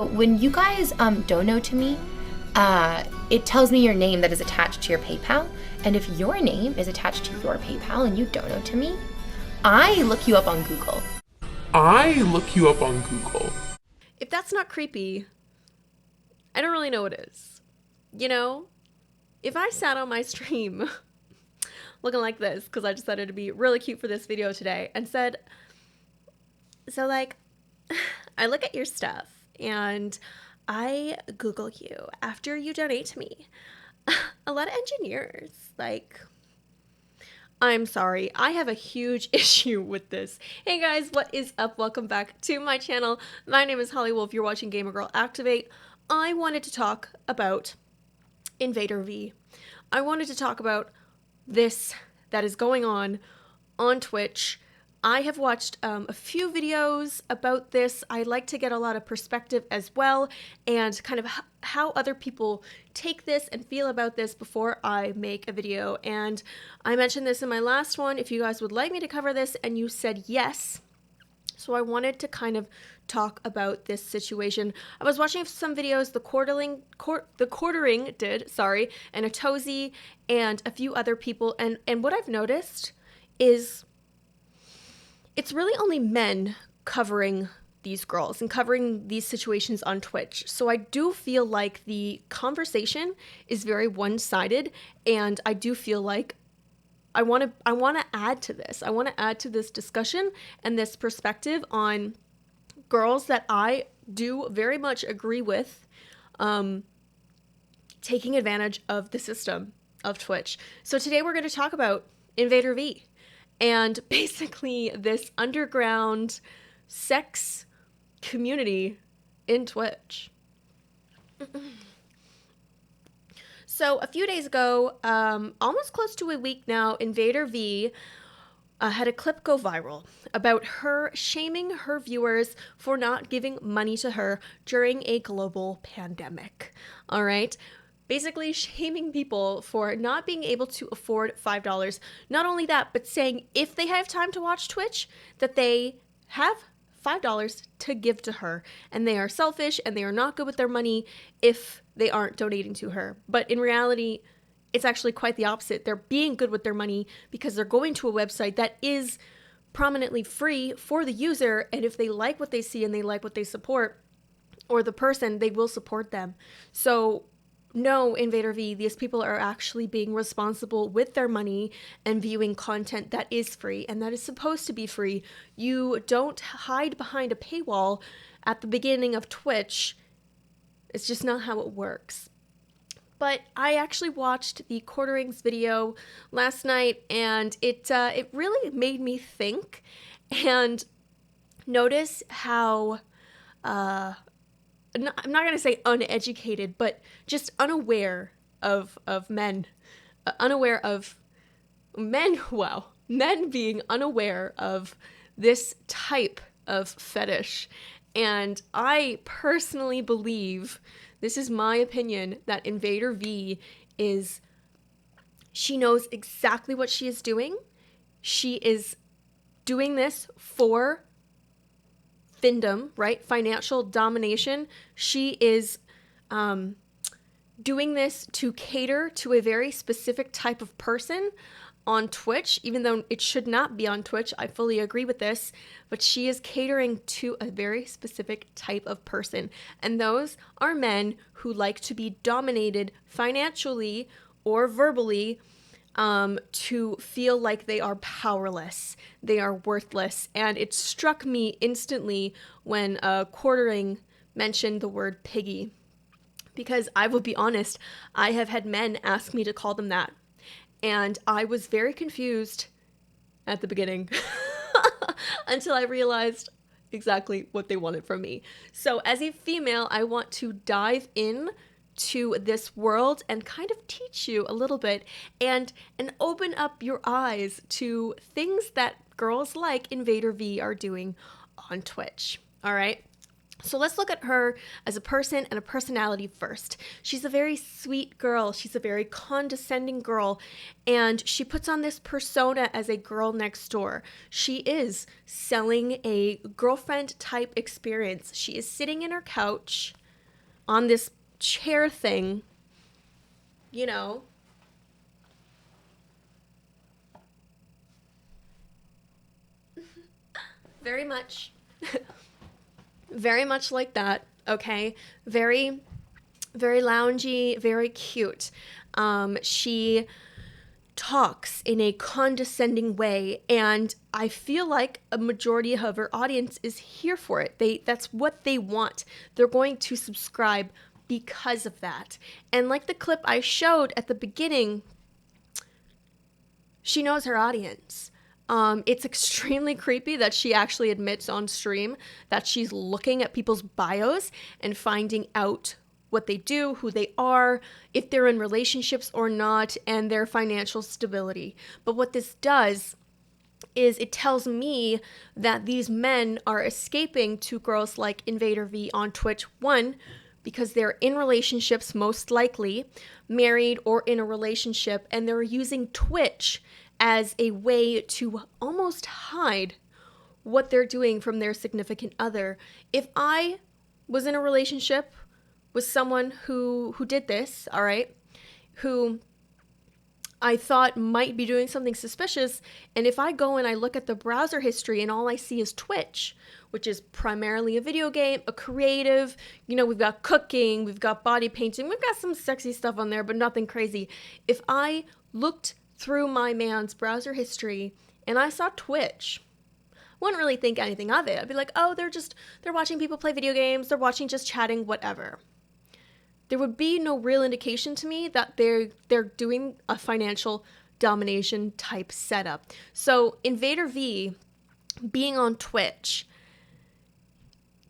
When you guys dono to me, it tells me your name that is attached to your PayPal. And if your name is attached to your PayPal and you dono to me, I look you up on Google. If that's not creepy, I don't really know what is. You know, if I sat on my stream looking like this, because I decided to be really cute for this video today, and said, so like, I look at your stuff and I Google you after you donate to me. A lot of engineers, like, I'm sorry, I have a huge issue with this. Hey guys, what is up? Welcome back to my channel. My name is Holly Wolf. You're watching Gamer Girl Activate. I wanted to talk about Invadervie. I wanted to talk about this that is going on Twitch. I have watched a few videos about this. I like to get a lot of perspective as well, and kind of how other people take this and feel about this before I make a video. And I mentioned this in my last one, if you guys would like me to cover this, and you said yes. So I wanted to kind of talk about this situation. I was watching some videos, the Quartering did, and Atozy and a few other people, and what I've noticed is it's really only men covering these girls and covering these situations on Twitch. So I do feel like the conversation is very one-sided, and I do feel like I want to add to this. I want to add to this discussion and this perspective on girls that I do very much agree with taking advantage of the system of Twitch. So today we're going to talk about Invadervie and basically this underground sex community in Twitch. So a few days ago, almost close to a week now, Invadervie had a clip go viral about her shaming her viewers for not giving money to her during a global pandemic. All right. Basically shaming people for not being able to afford $5. Not only that, but saying if they have time to watch Twitch, that they have $5 to give to her. And they are selfish and they are not good with their money if they aren't donating to her. But in reality, it's actually quite the opposite. They're being good with their money because they're going to a website that is prominently free for the user. And if they like what they see and they like what they support, or the person, they will support them. So no, Invadervie, these people are actually being responsible with their money and viewing content that is free and that is supposed to be free. You don't hide behind a paywall at the beginning of Twitch. It's just not how it works. But I actually watched the Quartering's video last night, and it really made me think and notice how I'm not going to say uneducated, but just unaware of men. Unaware of men, wow. Men being unaware of this type of fetish. And I personally believe, this is my opinion, that Invadervie she knows exactly what she is doing. She is doing this for findom, right? Financial domination. She is doing this to cater to a very specific type of person on Twitch, even though it should not be on Twitch. I fully agree with this, but she is catering to a very specific type of person. And those are men who like to be dominated financially or verbally, to feel like they are powerless, they are worthless. And it struck me instantly when Quartering mentioned the word piggy, because I will be honest, I have had men ask me to call them that, and I was very confused at the beginning until I realized exactly what they wanted from me. So as a female, I want to dive in to this world and kind of teach you a little bit and open up your eyes to things that girls like Invadervie are doing on Twitch. All right. So let's look at her as a person and a personality first. She's a very sweet girl. She's a very condescending girl. And she puts on this persona as a girl next door. She is selling a girlfriend type experience. She is sitting in her couch on this chair thing, you know. Very much. Very much like that, okay? Very, very loungy, very cute. She talks in a condescending way, and I feel like a majority of her audience is here for it. That's what they want. They're going to subscribe because of that. And like the clip I showed at the beginning, she knows her audience. It's extremely creepy that she actually admits on stream that she's looking at people's bios and finding out what they do, who they are, if they're in relationships or not, and their financial stability. But what this does is it tells me that these men are escaping to girls like Invadervie on Twitch. One, because they're in relationships, most likely, married or in a relationship, and they're using Twitch as a way to almost hide what they're doing from their significant other. If I was in a relationship with someone who did this, all right, who I thought might be doing something suspicious, and if I go and I look at the browser history and all I see is Twitch, which is primarily a video game, a creative, we've got cooking, we've got body painting, we've got some sexy stuff on there, but nothing crazy. If I looked through my man's browser history and I saw Twitch, I wouldn't really think anything of it. I'd be like, oh, they're watching people play video games, they're watching, just chatting, whatever. There would be no real indication to me that they're doing a financial domination type setup. So Invadervie being on Twitch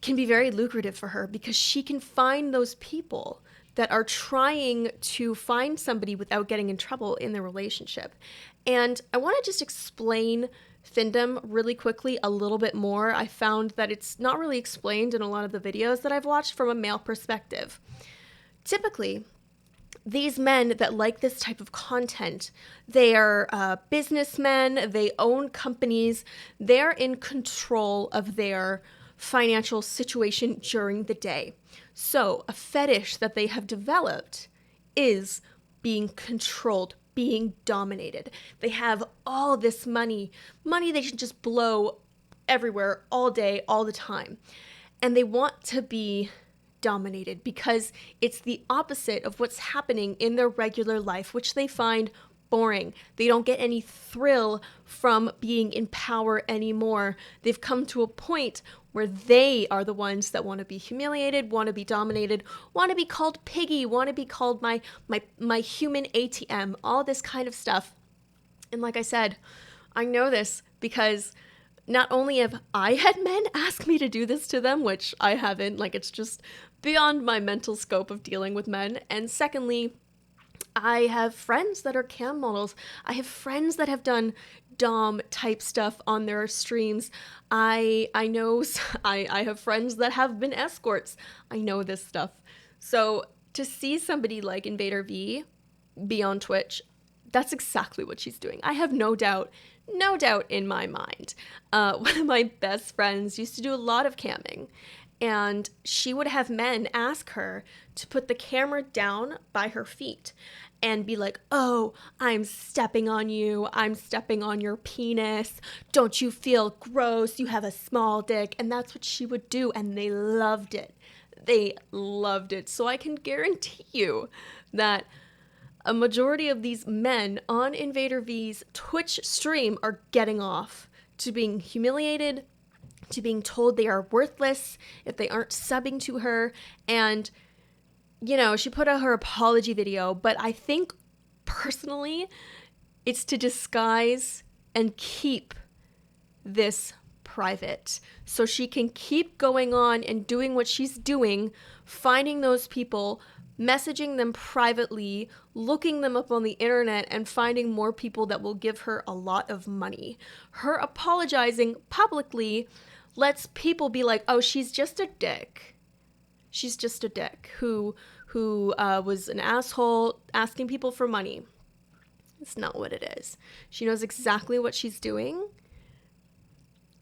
can be very lucrative for her because she can find those people that are trying to find somebody without getting in trouble in their relationship. And I want to just explain Findom really quickly a little bit more. I found that it's not really explained in a lot of the videos that I've watched from a male perspective. Typically, these men that like this type of content, they are businessmen, they own companies, they're in control of their financial situation during the day. So a fetish that they have developed is being controlled, being dominated. They have all this money they should just blow everywhere, all day, all the time. And they want to be dominated because it's the opposite of what's happening in their regular life, which they find boring. They don't get any thrill from being in power anymore. They've come to a point where they are the ones that want to be humiliated, want to be dominated, want to be called piggy, want to be called my human ATM, all this kind of stuff. And like I said, I know this because not only have I had men ask me to do this to them, which I haven't, like it's just beyond my mental scope of dealing with men. And secondly, I have friends that are cam models. I have friends that have done dom type stuff on their streams. I know I have friends that have been escorts. I know this stuff. So to see somebody like Invadervie be on Twitch, that's exactly what she's doing. I have no doubt in my mind. One of my best friends used to do a lot of camming, and she would have men ask her to put the camera down by her feet and be like, oh, I'm stepping on you. I'm stepping on your penis. Don't you feel gross? You have a small dick. And that's what she would do. And they loved it. They loved it. So I can guarantee you that a majority of these men on Invadervie's Twitch stream are getting off to being humiliated, to being told they are worthless if they aren't subbing to her. And she put out her apology video, but I think personally it's to disguise and keep this private so she can keep going on and doing what she's doing, finding those people, messaging them privately, looking them up on the internet, and finding more people that will give her a lot of money. Her apologizing publicly lets people be like, oh, she's just a dick. She's just a dick who was an asshole asking people for money. It's not what it is. She knows exactly what she's doing.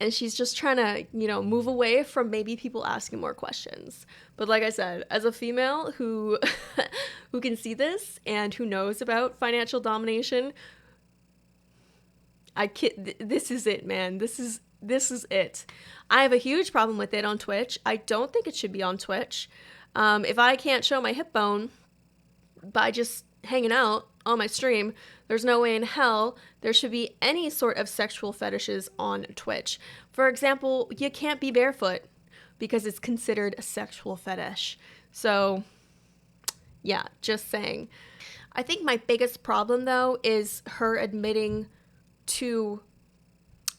And she's just trying to, move away from maybe people asking more questions. But like I said, as a female who who can see this and who knows about financial domination, this is it, man. This is it. I have a huge problem with it on Twitch. I don't think it should be on Twitch. If I can't show my hip bone by just hanging out on my stream, there's no way in hell there should be any sort of sexual fetishes on Twitch. For example, you can't be barefoot because it's considered a sexual fetish. So, yeah, just saying. I think my biggest problem, though, is her admitting to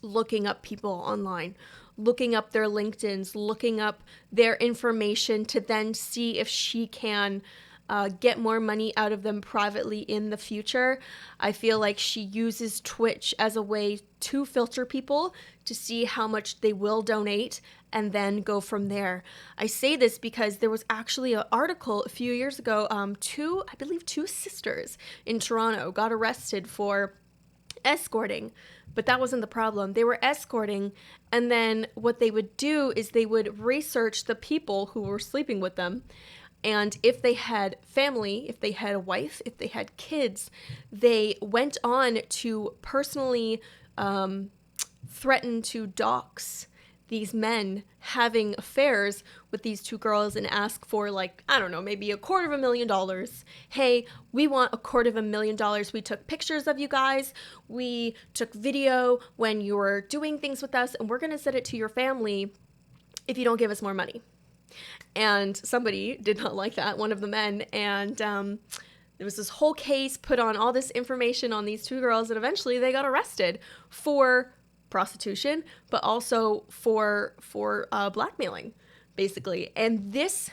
looking up people online, looking up their LinkedIns, looking up their information to then see if she can get more money out of them privately in the future. I feel like she uses Twitch as a way to filter people to see how much they will donate and then go from there. I say this because there was actually an article a few years ago, two sisters in Toronto got arrested for escorting, but that wasn't the problem. They were escorting, and then what they would do is they would research the people who were sleeping with them. And if they had family, if they had a wife, if they had kids, they went on to personally threaten to dox these men having affairs with these two girls and ask for, like, I don't know, maybe $250,000. Hey, we want $250,000. We took pictures of you guys. We took video when you were doing things with us, and we're going to send it to your family if you don't give us more money. And somebody did not like that, one of the men, and there was this whole case put on all this information on these two girls, and eventually they got arrested for prostitution, but also for blackmailing, basically. And this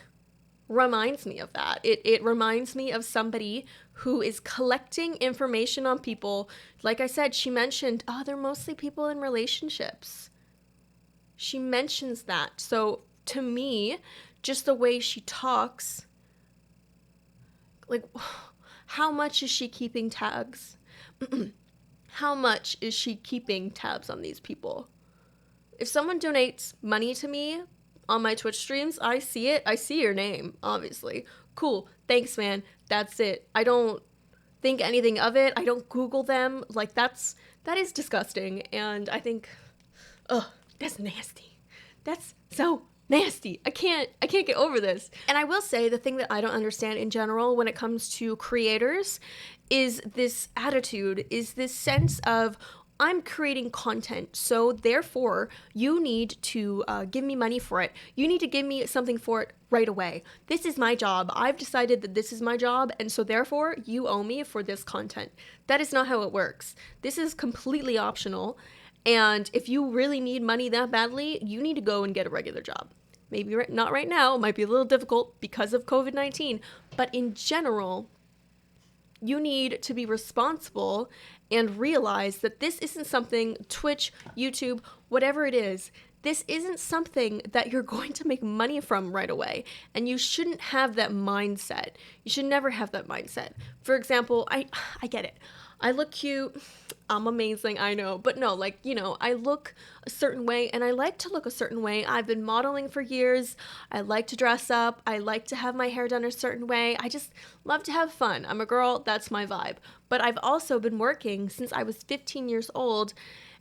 reminds me of that. It reminds me of somebody who is collecting information on people. Like I said, she mentioned, they're mostly people in relationships. She mentions that. So to me, just the way she talks, like, how much is she keeping tabs? How much is she keeping tabs on these people? If someone donates money to me on my Twitch streams, I see it. I see your name, obviously. Cool. Thanks, man. That's it. I don't think anything of it. I don't Google them. Like, that is disgusting. And I think, that's nasty. That's so nasty. I can't get over this. And I will say, the thing that I don't understand in general when it comes to creators is this attitude, is this sense of, I'm creating content, so therefore you need to give me money for it. You need to give me something for it right away. This is my job. I've decided that this is my job, and so therefore you owe me for this content. That is not how it works. This is completely optional. And if you really need money that badly, you need to go and get a regular job. Maybe not right now. It might be a little difficult because of COVID-19. But in general, you need to be responsible and realize that this isn't something, Twitch, YouTube, whatever it is, this isn't something that you're going to make money from right away. And you shouldn't have that mindset. You should never have that mindset. For example, I get it. I look cute. I'm amazing, I know. But no, like, I look a certain way, and I like to look a certain way. I've been modeling for years. I like to dress up. I like to have my hair done a certain way. I just love to have fun. I'm a girl. That's my vibe. But I've also been working since I was 15 years old,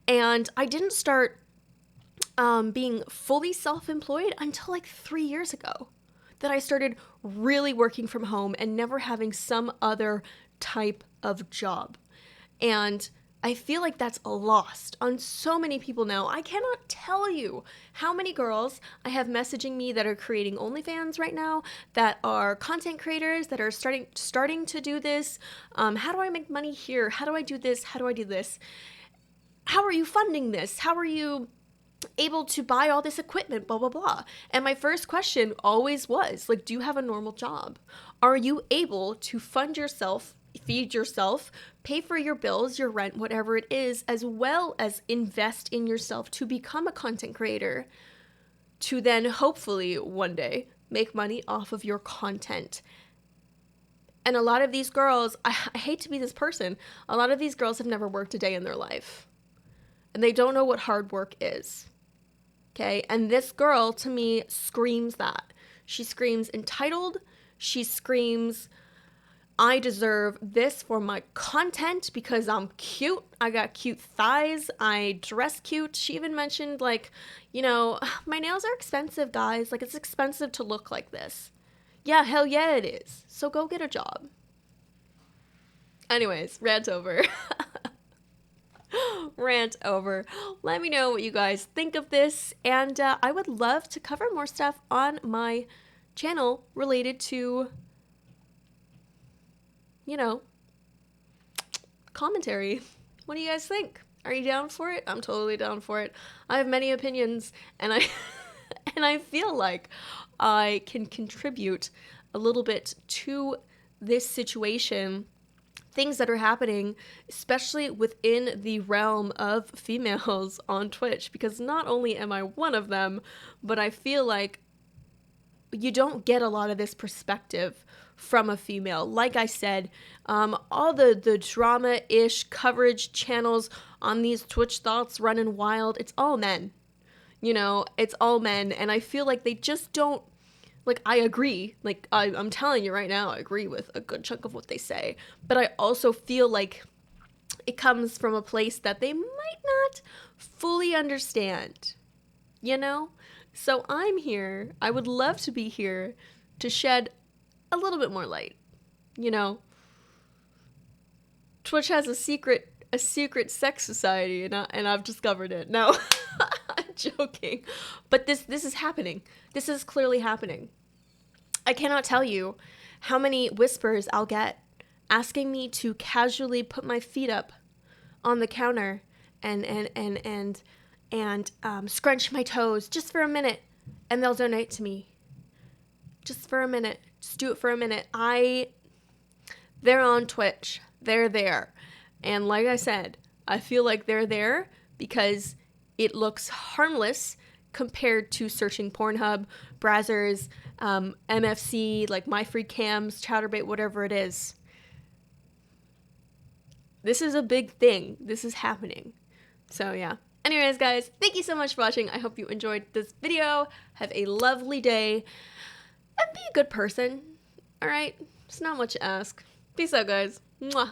and I didn't start being fully self-employed until like 3 years ago, that I started really working from home and never having some other type of job. And I feel like that's lost on so many people now. I cannot tell you how many girls I have messaging me that are creating OnlyFans right now, that are content creators, that are starting to do this. How do I make money here? How do I do this? How do I do this? How are you funding this? How are you able to buy all this equipment? Blah, blah, blah. And my first question always was, like, do you have a normal job? Are you able to fund yourself feed yourself, pay for your bills, your rent, whatever it is, as well as invest in yourself to become a content creator, to then hopefully one day make money off of your content. And a lot of these girls, I hate to be this person, a lot of these girls have never worked a day in their life. And they don't know what hard work is. Okay? And this girl, to me, screams that. She screams entitled. She screams, I deserve this for my content because I'm cute. I got cute thighs. I dress cute. She even mentioned, like, you know, my nails are expensive, guys. Like, it's expensive to look like this. Yeah, hell yeah, it is. So go get a job. Anyways, rant over. Rant over. Let me know what you guys think of this. And I would love to cover more stuff on my channel related to, you know, commentary. What do you guys think? Are you down for it? I'm totally down for it. I have many opinions, and I feel like I can contribute a little bit to this situation, things that are happening, especially within the realm of females on Twitch, because not only am I one of them, but I feel like you don't get a lot of this perspective from a female. Like I said, all the drama-ish coverage channels on these Twitch thoughts running wild, it's all men. You know, it's all men, and I feel like they just don't, like, I agree, like, I'm telling you right now, I agree with a good chunk of what they say, but I also feel like it comes from a place that they might not fully understand, you know? So I'm here, I would love to be here to shed a little bit more light, you know? Twitch has a secret sex society, and I've discovered it. No, I'm joking. But this is happening. This is clearly happening. I cannot tell you how many whispers I'll get asking me to casually put my feet up on the counter and scrunch my toes just for a minute, and they'll donate to me. Just for a minute. Just do it for a minute. They're on Twitch. They're there. And like I said, I feel like they're there because it looks harmless compared to searching Pornhub, Brazzers, MFC, like My Free Cams, Chatterbait, whatever it is. This is a big thing. This is happening. So yeah. Anyways, guys, thank you so much for watching. I hope you enjoyed this video. Have a lovely day. And be a good person. Alright? It's not much to ask. Peace out, guys. Mwah.